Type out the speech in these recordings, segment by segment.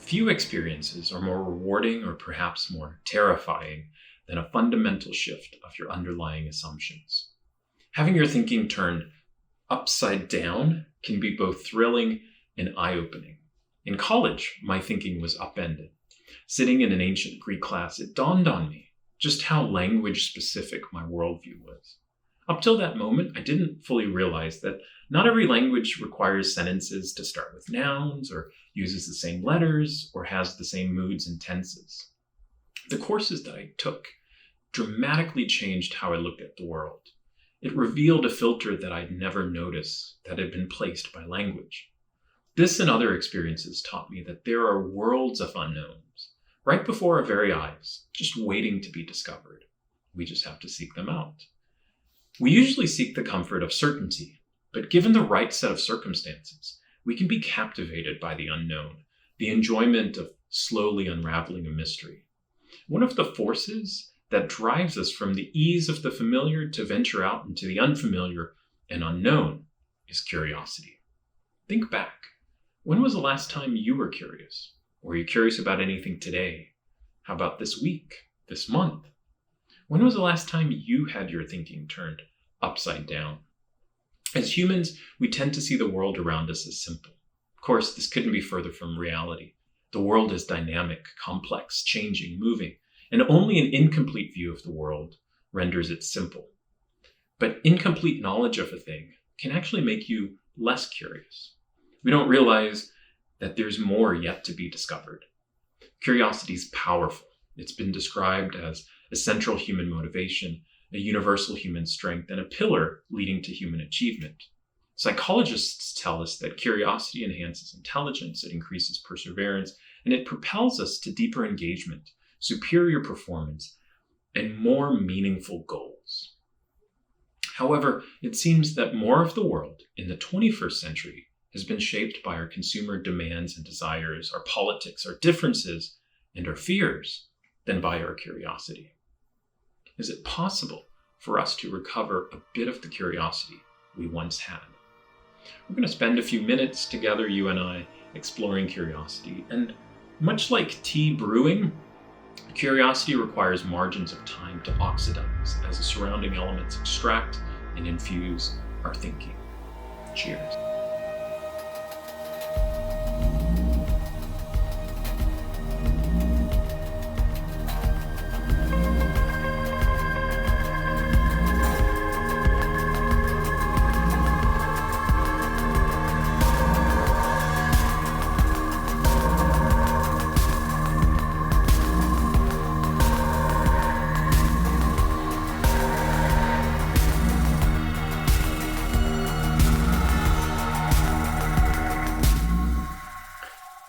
Few experiences are more rewarding or perhaps more terrifying than a fundamental shift of your underlying assumptions. Having your thinking turned upside down can be both thrilling and eye-opening. In college, my thinking was upended. Sitting in an ancient Greek class, it dawned on me just how language-specific my worldview was. Up till that moment, I didn't fully realize that not every language requires sentences to start with nouns, or uses the same letters, or has the same moods and tenses. The courses that I took dramatically changed how I looked at the world. It revealed a filter that I'd never noticed that had been placed by language. This and other experiences taught me that there are worlds of unknowns right before our very eyes, just waiting to be discovered. We just have to seek them out. We usually seek the comfort of certainty, but given the right set of circumstances, we can be captivated by the unknown, the enjoyment of slowly unraveling a mystery. One of the forces that drives us from the ease of the familiar to venture out into the unfamiliar and unknown is curiosity. Think back. When was the last time you were curious? Or are you curious about anything today? How about this week, this month? When was the last time you had your thinking turned upside down? As humans, we tend to see the world around us as simple. Of course, this couldn't be further from reality. The world is dynamic, complex, changing, moving, and only an incomplete view of the world renders it simple. But incomplete knowledge of a thing can actually make you less curious. We don't realize that there's more yet to be discovered. Curiosity is powerful. It's been described as a central human motivation, a universal human strength, and a pillar leading to human achievement. Psychologists tell us that curiosity enhances intelligence, it increases perseverance, and it propels us to deeper engagement, superior performance, and more meaningful goals. However, it seems that more of the world in the 21st century has been shaped by our consumer demands and desires, our politics, our differences, and our fears than by our curiosity. Is it possible for us to recover a bit of the curiosity we once had? We're going to spend a few minutes together, you and I, exploring curiosity. And much like tea brewing, curiosity requires margins of time to oxidize as the surrounding elements extract and infuse our thinking. Cheers.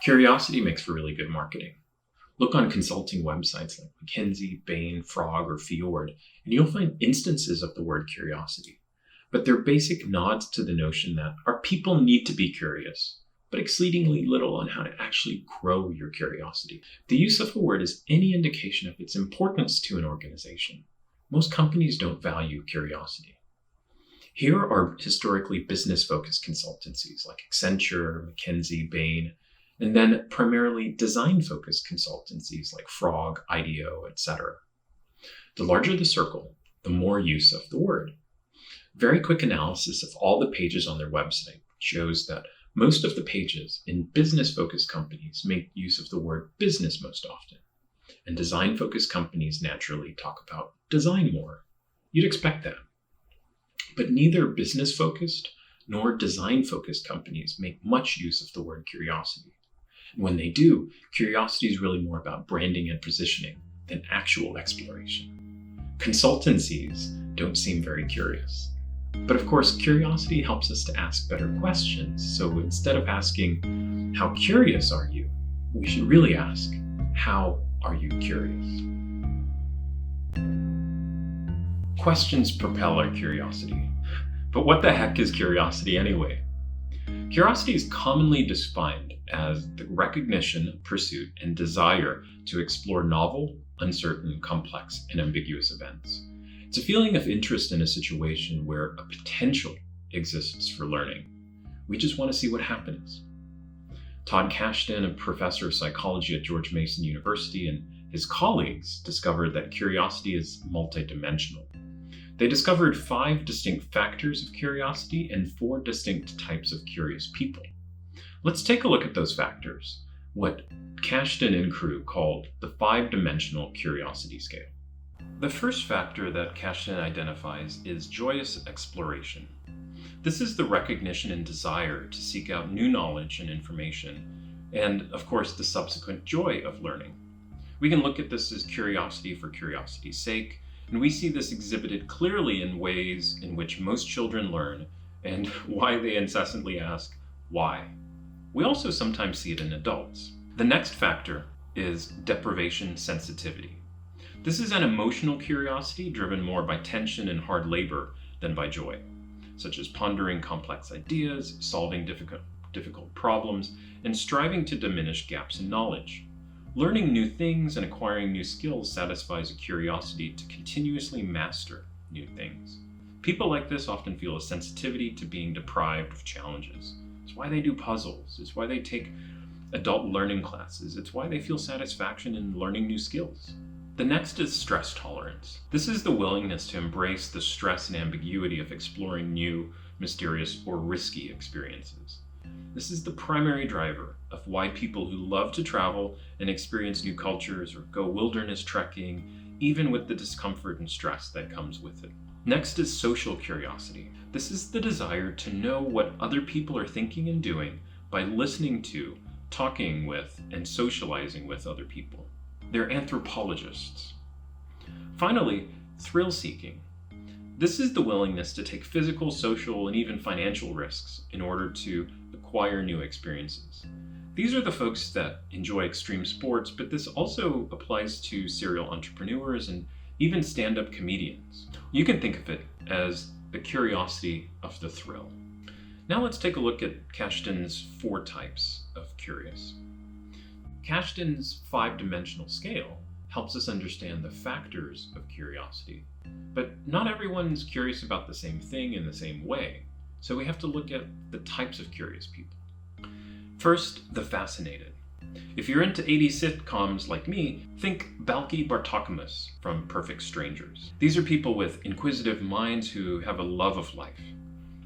Curiosity makes for really good marketing. Look on consulting websites like McKinsey, Bain, Frog, or Fjord, and you'll find instances of the word curiosity. But they're basic nods to the notion that our people need to be curious, but exceedingly little on how to actually grow your curiosity. The use of a word is any indication of its importance to an organization. Most companies don't value curiosity. Here are historically business-focused consultancies like Accenture, McKinsey, Bain, and then primarily design-focused consultancies like Frog, IDEO, etc. The larger the circle, the more use of the word. Very quick analysis of all the pages on their website shows that most of the pages in business-focused companies make use of the word business most often, and design-focused companies naturally talk about design more. You'd expect that. But neither business-focused nor design-focused companies make much use of the word curiosity. When they do, curiosity is really more about branding and positioning than actual exploration. Consultancies don't seem very curious. But of course, curiosity helps us to ask better questions. So instead of asking, how curious are you? We should really ask, how are you curious? Questions propel our curiosity. But what the heck is curiosity anyway? Curiosity is commonly defined as the recognition, pursuit, and desire to explore novel, uncertain, complex, and ambiguous events. It's a feeling of interest in a situation where a potential exists for learning. We just want to see what happens. Todd Kashdan, a professor of psychology at George Mason University, and his colleagues discovered that curiosity is multidimensional. They discovered 5 distinct factors of curiosity and 4 distinct types of curious people. Let's take a look at those factors, what Kashdan and crew called the 5-dimensional curiosity scale. The first factor that Kashdan identifies is joyous exploration. This is the recognition and desire to seek out new knowledge and information, and of course the subsequent joy of learning. We can look at this as curiosity for curiosity's sake, and we see this exhibited clearly in ways in which most children learn and why they incessantly ask, why? We also sometimes see it in adults. The next factor is deprivation sensitivity. This is an emotional curiosity driven more by tension and hard labor than by joy, such as pondering complex ideas, solving difficult problems, and striving to diminish gaps in knowledge. Learning new things and acquiring new skills satisfies a curiosity to continuously master new things. People like this often feel a sensitivity to being deprived of challenges. It's why they do puzzles. It's why they take adult learning classes. It's why they feel satisfaction in learning new skills. The next is stress tolerance. This is the willingness to embrace the stress and ambiguity of exploring new, mysterious, or risky experiences. This is the primary driver of why people who love to travel and experience new cultures or go wilderness trekking, even with the discomfort and stress that comes with it. Next is social curiosity. This is the desire to know what other people are thinking and doing by listening to, talking with, and socializing with other people. They're anthropologists. Finally, thrill-seeking. This is the willingness to take physical, social, and even financial risks in order to acquire new experiences. These are the folks that enjoy extreme sports, but this also applies to serial entrepreneurs and even stand-up comedians. You can think of it as the curiosity of the thrill. Now let's take a look at Kashdan's 4 types of curious. Kashdan's 5-dimensional scale helps us understand the factors of curiosity, but not everyone's curious about the same thing in the same way, so we have to look at the types of curious people. First, the fascinated. If you're into 80s sitcoms like me, think Balki Bartokomous from Perfect Strangers. These are people with inquisitive minds who have a love of life.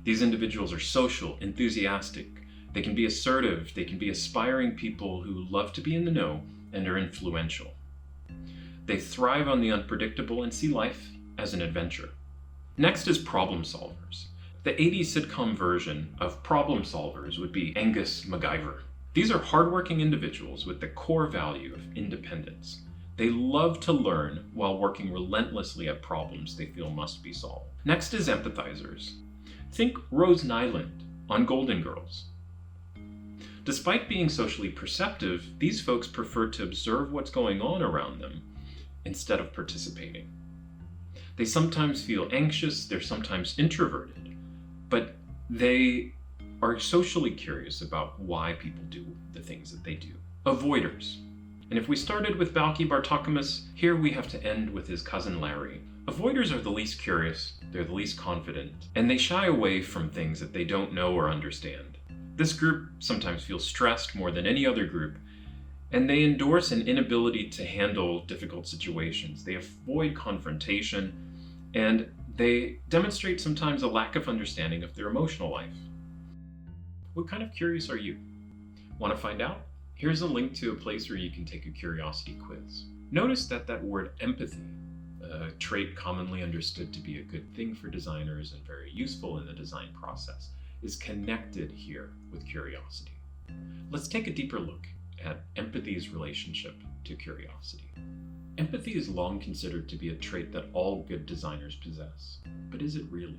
These individuals are social, enthusiastic. They can be assertive, they can be aspiring people who love to be in the know and are influential. They thrive on the unpredictable and see life as an adventure. Next is problem solvers. The 80s sitcom version of problem solvers would be Angus MacGyver. These are hardworking individuals with the core value of independence. They love to learn while working relentlessly at problems they feel must be solved. Next is empathizers. Think Rose Nyland on Golden Girls. Despite being socially perceptive, these folks prefer to observe what's going on around them instead of participating. They sometimes feel anxious, they're sometimes introverted, but they are socially curious about why people do the things that they do. Avoiders. And if we started with Balki Bartokomous, here we have to end with his cousin Larry. Avoiders are the least curious, they're the least confident, and they shy away from things that they don't know or understand. This group sometimes feels stressed more than any other group, and they endorse an inability to handle difficult situations. They avoid confrontation, and they demonstrate sometimes a lack of understanding of their emotional life. What kind of curious are you? Want to find out? Here's a link to a place where you can take a curiosity quiz. Notice that word empathy, a trait commonly understood to be a good thing for designers and very useful in the design process, is connected here with curiosity. Let's take a deeper look at empathy's relationship to curiosity. Empathy is long considered to be a trait that all good designers possess, but is it really?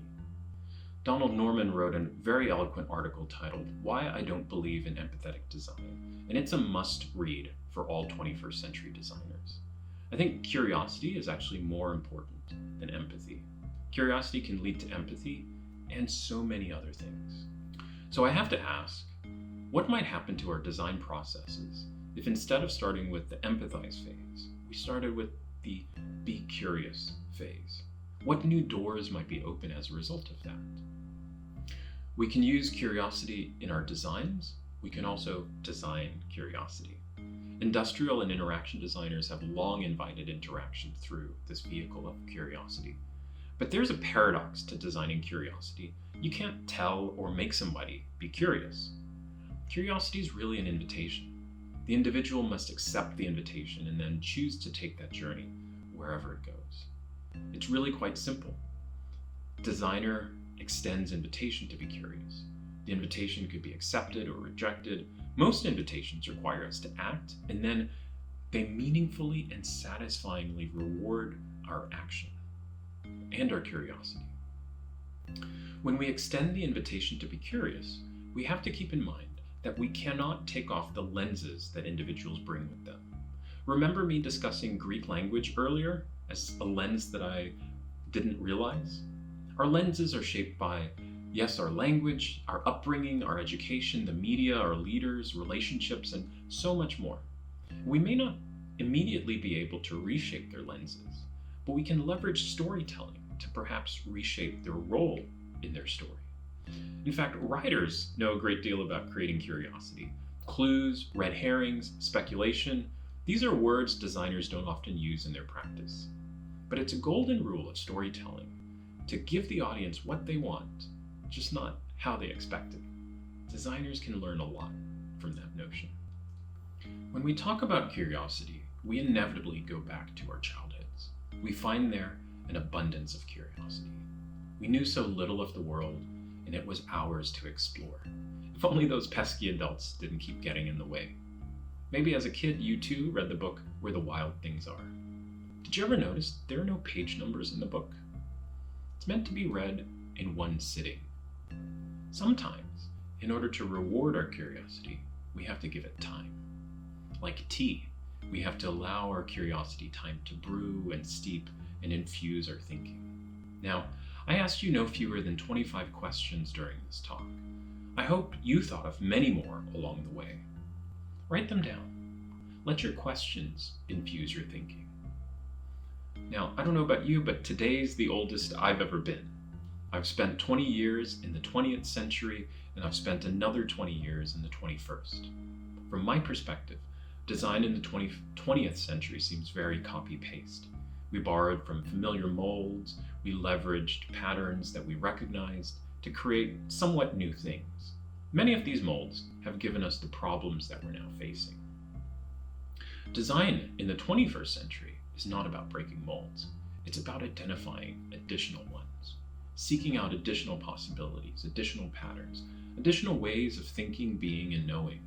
Donald Norman wrote a very eloquent article titled "Why I Don't Believe in Empathetic Design," and it's a must-read for all 21st century designers. I think curiosity is actually more important than empathy. Curiosity can lead to empathy and so many other things. So I have to ask, what might happen to our design processes if instead of starting with the empathize phase, we started with the be curious phase? What new doors might be open as a result of that? We can use curiosity in our designs, we can also design curiosity. Industrial and interaction designers have long invited interaction through this vehicle of curiosity. But there's a paradox to designing curiosity. You can't tell or make somebody be curious. Curiosity is really an invitation. The individual must accept the invitation and then choose to take that journey wherever it goes. It's really quite simple. Designer extends invitation to be curious. The invitation could be accepted or rejected. Most invitations require us to act, and then they meaningfully and satisfyingly reward our action and our curiosity. When we extend the invitation to be curious, we have to keep in mind that we cannot take off the lenses that individuals bring with them. Remember me discussing Greek language earlier as a lens that I didn't realize? Our lenses are shaped by, yes, our language, our upbringing, our education, the media, our leaders, relationships, and so much more. We may not immediately be able to reshape their lenses, but we can leverage storytelling to perhaps reshape their role in their story. In fact, writers know a great deal about creating curiosity. Clues, red herrings, speculation, these are words designers don't often use in their practice. But it's a golden rule of storytelling to give the audience what they want, just not how they expect it. Designers can learn a lot from that notion. When we talk about curiosity, we inevitably go back to our childhoods. We find there an abundance of curiosity. We knew so little of the world, and it was ours to explore. If only those pesky adults didn't keep getting in the way. Maybe as a kid, you too read the book Where the Wild Things Are. Did you ever notice there are no page numbers in the book? It's meant to be read in one sitting. Sometimes, in order to reward our curiosity, we have to give it time. Like tea, we have to allow our curiosity time to brew and steep and infuse our thinking. Now, I asked you no fewer than 25 questions during this talk. I hope you thought of many more along the way. Write them down. Let your questions infuse your thinking. Now, I don't know about you, but today's the oldest I've ever been. I've spent 20 years in the 20th century, and I've spent another 20 years in the 21st. From my perspective, design in the 20th century seems very copy-paste. We borrowed from familiar molds, we leveraged patterns that we recognized to create somewhat new things. Many of these molds have given us the problems that we're now facing. Design in the 21st century is not about breaking molds. It's about identifying additional ones, seeking out additional possibilities, additional patterns, additional ways of thinking, being, and knowing.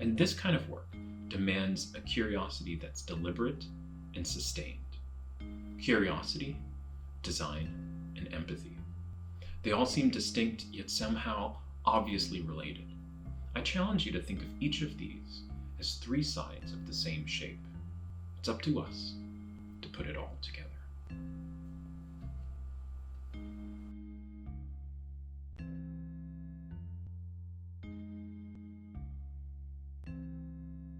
And this kind of work demands a curiosity that's deliberate and sustained. Curiosity, design, and empathy. They all seem distinct, yet somehow obviously related. I challenge you to think of each of these as three sides of the same shape. It's up to us to put it all together.